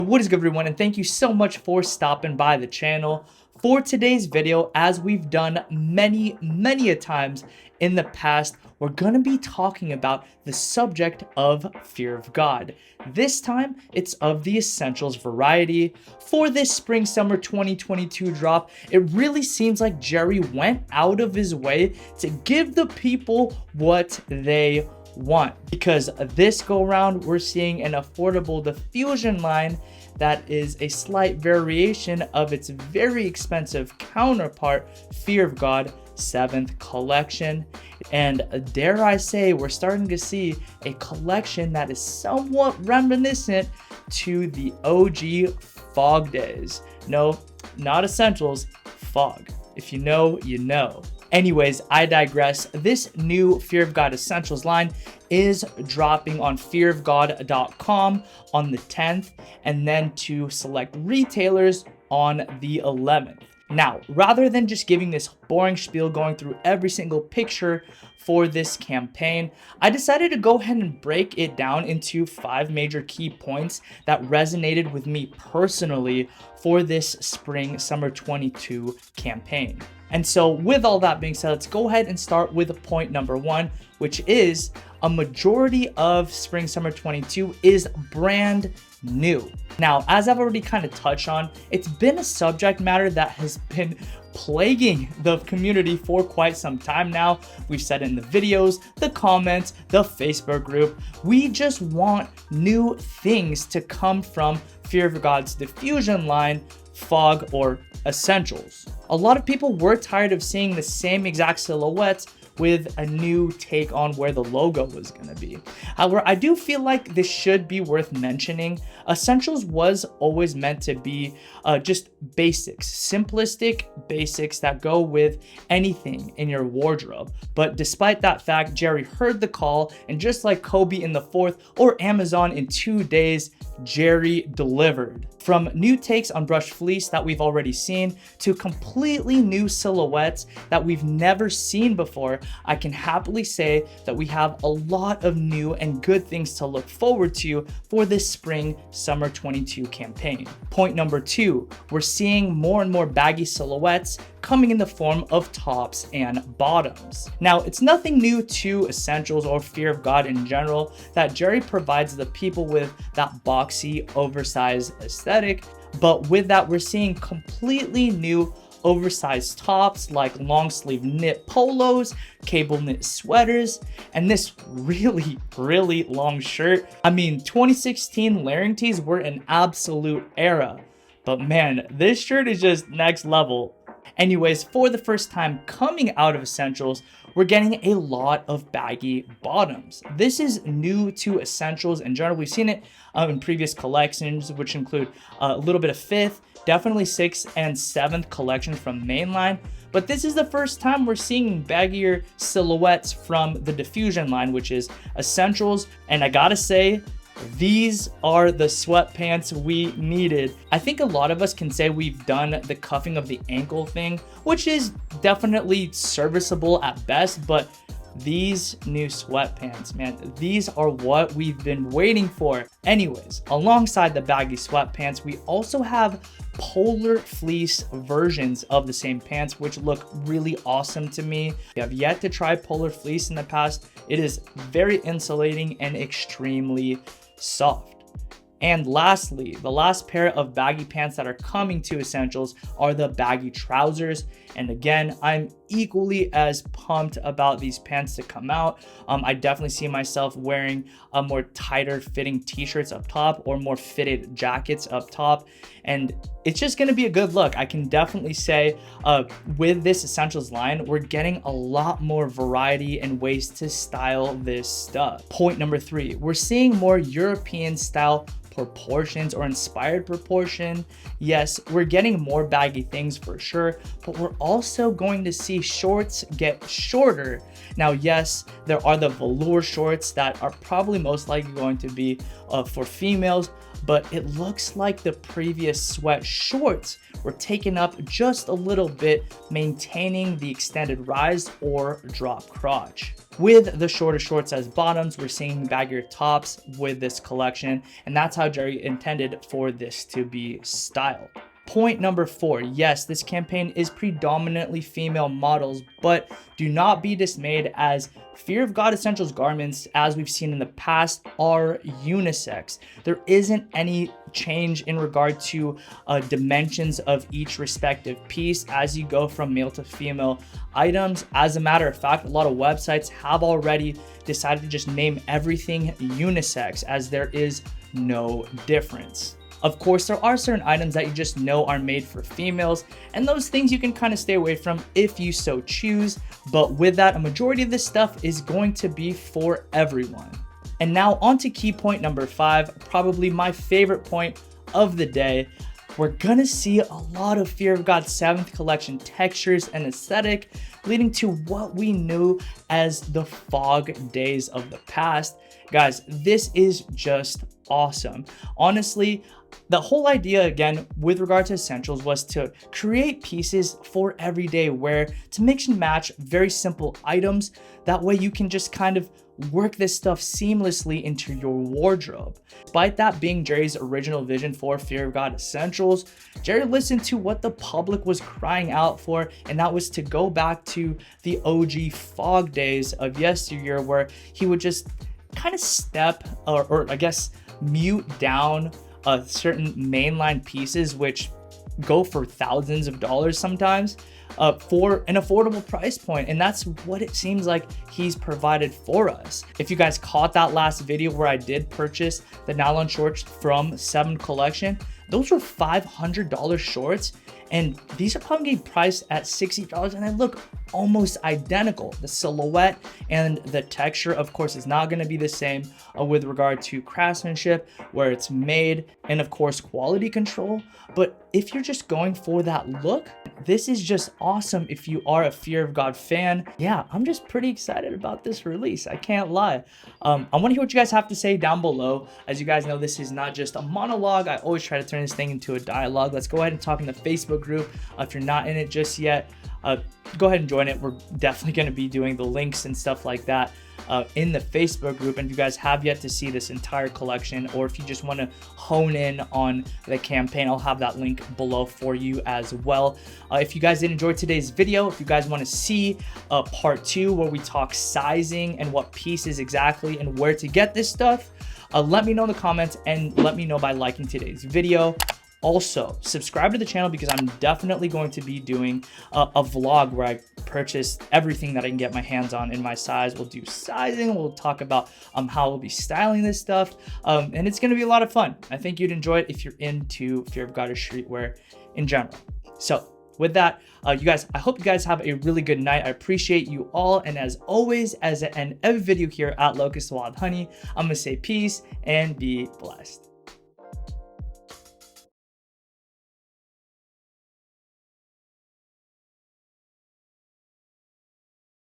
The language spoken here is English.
What is good, everyone, and thank you so much for stopping by the channel. For today's video, as we've done many a times in the past, we're going to be talking about the subject of fear of God. This time, it's of the essentials variety. For this spring summer 2022 drop, it really seems like Jerry went out of his way to give the people what they want, because this go round we're seeing an affordable diffusion line that is a slight variation of its very expensive counterpart, Fear of God 7th collection. And dare I say, we're starting to see a collection that is somewhat reminiscent to the OG Fog days. No, not essentials, Fog. If you know, you know. Anyways, I digress. This new Fear of God Essentials line is dropping on fearofgod.com on the 10th and then to select retailers on the 11th. Now, rather than just giving this boring spiel going through every single picture for this campaign, I decided to go ahead and break it down into 5 major key points that resonated with me personally for this spring summer 22 campaign. And so with all that being said, let's go ahead and start with point number 1, which is a majority of spring summer 22 is brand new. Now, as I've already kind of touched on, it's been a subject matter that has been plaguing the community for quite some time now. We've said it in the videos, the comments, the Facebook group. We just want new things to come from Fear of God's diffusion line, Fog, or essentials. A lot of people were tired of seeing the same exact silhouettes with a new take on where the logo was going to be. However, I do feel like this should be worth mentioning. Essentials was always meant to be just basics, simplistic basics that go with anything in your wardrobe. But despite that fact, Jerry heard the call, and just like Kobe in the 4th or Amazon in 2 days, Jerry delivered. From new takes on brushed fleece that we've already seen to completely new silhouettes that we've never seen before, I can happily say that we have a lot of new and good things to look forward to for this spring summer 22 campaign. Point number 2, we're seeing more and more baggy silhouettes coming in the form of tops and bottoms. Now, it's nothing new to essentials or Fear of God in general that Jerry provides the people with that boxy, oversized aesthetic, but with that, we're seeing completely new oversized tops like long sleeve knit polos, cable knit sweaters, and this really long shirt. I mean, 2016 layering tees were an absolute era, but man, this shirt is just next level. Anyways, for the first time coming out of essentials, we're getting a lot of baggy bottoms. This is new to essentials in general. We've seen it in previous collections, which include a little bit of 5th, definitely 6th and 7th collections from mainline. But this is the first time we're seeing baggier silhouettes from the diffusion line, which is essentials. And I gotta say, these are the sweatpants we needed. I think a lot of us can say we've done the cuffing of the ankle thing, which is definitely serviceable at best, but these new sweatpants, man, these are what we've been waiting for. Anyways, alongside the baggy sweatpants, we also have polar fleece versions of the same pants, which look really awesome to me. If you have yet to try polar fleece in the past, it is very insulating and extremely soft. And lastly, the last pair of baggy pants that are coming to essentials are the baggy trousers. And again, I'm equally as pumped about these pants to come out. I definitely see myself wearing a more tighter fitting t-shirts up top or more fitted jackets up top. And it's just gonna be a good look. I can definitely say with this essentials line, we're getting a lot more variety and ways to style this stuff. Point number 3, we're seeing more European style proportions or inspired proportion. Yes, we're getting more baggy things for sure, but we're also going to see shorts get shorter. Now, yes, there are the velour shorts that are probably most likely going to be for females, but it looks like the previous sweat shorts were taken up just a little bit, maintaining the extended rise or drop crotch. With the shorter shorts as bottoms, we're seeing baggier tops with this collection, and that's how Jerry intended for this to be styled. Point number 4, yes, this campaign is predominantly female models, but do not be dismayed, as Fear of God Essentials garments, as we've seen in the past, are unisex. There isn't any change in regard to dimensions of each respective piece as you go from male to female items. As a matter of fact, a lot of websites have already decided to just name everything unisex, as there is no difference. Of course, there are certain items that you just know are made for females, and those things you can kind of stay away from if you so choose. But with that, a majority of this stuff is going to be for everyone. And now on to key point number 5, probably my favorite point of the day. We're gonna see a lot of Fear of God 7th collection textures and aesthetic, leading to what we knew as the fog days of the past. Guys, this is just awesome. Honestly, the whole idea, again, with regard to essentials, was to create pieces for everyday wear to mix and match very simple items. That way you can just kind of work this stuff seamlessly into your wardrobe. Despite that being Jerry's original vision for Fear of God Essentials, Jerry listened to what the public was crying out for, and that was to go back to the OG fog days of yesteryear, where he would just kind of step or I guess mute down certain mainline pieces, which go for thousands of dollars sometimes, for an affordable price point. And that's what it seems like he's provided for us. If you guys caught that last video where I did purchase the nylon shorts from 7 collection, those were $500 shorts, and these are probably priced at $60, and they look almost identical. The silhouette and the texture, of course, is not going to be the same with regard to craftsmanship, where it's made, and of course quality control. But if you're just going for that look, this is just awesome. If you are a Fear of God fan, yeah, I'm just pretty excited about this release. I can't lie. I want to hear what you guys have to say down below. As you guys know, this is not just a monologue. I always try to turn this thing into a dialogue. Let's go ahead and talk in the Facebook group. If you're not in it just yet, go ahead and join it. We're definitely going to be doing the links and stuff like that in the Facebook group. And if you guys have yet to see this entire collection, or if you just want to hone in on the campaign, I'll have that link below for you as well. If you guys did enjoy today's video, if you guys want to see part 2 where we talk sizing and what pieces exactly and where to get this stuff, let me know in the comments, and let me know by liking today's video. Also, subscribe to the channel, because I'm definitely going to be doing a vlog where I purchase everything that I can get my hands on in my size. We'll do sizing, we'll talk about how we'll be styling this stuff, and it's going to be a lot of fun. I think you'd enjoy it if you're into Fear of God or streetwear in general. So with that, you guys, I hope you guys have a really good night. I appreciate you all, and as always, as I end every video here at Locust&WildHoney, I'm going to say peace and be blessed.